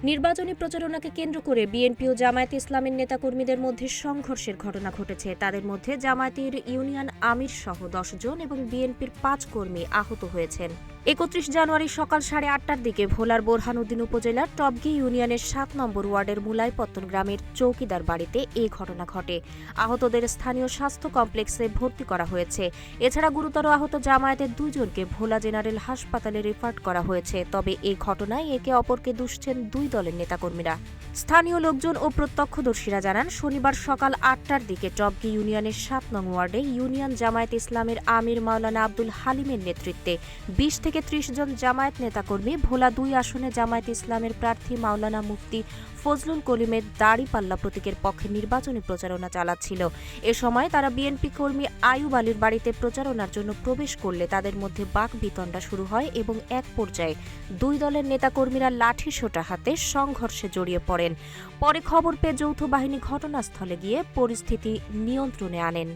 নির্বাচনী প্রচারণাকে কেন্দ্র করে বিএনপি ও জামায়াতে ইসলামের নেতাকর্মীদের মধ্যে সংঘর্ষের ঘটনা ঘটেছে। তাদের মধ্যে জামায়াতের ইউনিয়ন আমির সহ 10 জন এবং বিএনপির 5 কর্মী আহত হয়েছেন। 31 জানুয়ারি সকাল 8:30টার দিকে ভোলার বোরহানউদ্দিন উপজেলার টবগী ইউনিয়নের 7 নম্বর ওয়ার্ডের মুলাইপত্তন গ্রামের চৌকিদার বাড়িতে এই ঘটনা ঘটে। আহতদের স্থানীয় স্বাস্থ্য কমপ্লেক্সে ভর্তি করা হয়েছে। এছাড়া গুরুতর আহত জামায়াতের 2 জনকে ভোলা জেনারেল হাসপাতালে রেফার করা হয়েছে। তবে এই ঘটনায় একে অপরকে দুষছেন 2 দলের নেতাকর্মীরা। স্থানীয় লোকজন ও প্রত্যক্ষদর্শীরা জানান, শনিবার সকাল 8টার দিকে টবগী ইউনিয়নের 7 নং ওয়ার্ডে ইউনিয়ন জামায়াত ইসলামের আমির মাওলানা আব্দুল হালিমের নেতৃত্বে 20 থেকে 30 জন জামায়াত নেতাকর্মী ভোলা 2 আসনে জামায়াত ইসলামের প্রার্থী মাওলানা মুফতি ফজলুল করিমের দাড়িপাল্লা প্রতীকের পক্ষে নির্বাচনী প্রচারণা চালাচ্ছিল। এ সময় তারা বিএনপি কর্মী আইয়ুব আলীর বাড়িতে প্রচারণার জন্য প্রবেশ করলে তাদের মধ্যে বাকবিতণ্ডা শুরু হয় এবং এক পর্যায়ে 2 দলের নেতাকর্মীরা লাঠিসোঁটা হাতে সংঘর্ষে জড়িয়ে পড়েন। পরে খবর পেয়ে যৌথ বাহিনী ঘটনাস্থলে গিয়ে পরিস্থিতি নিয়ন্ত্রণে আনেন।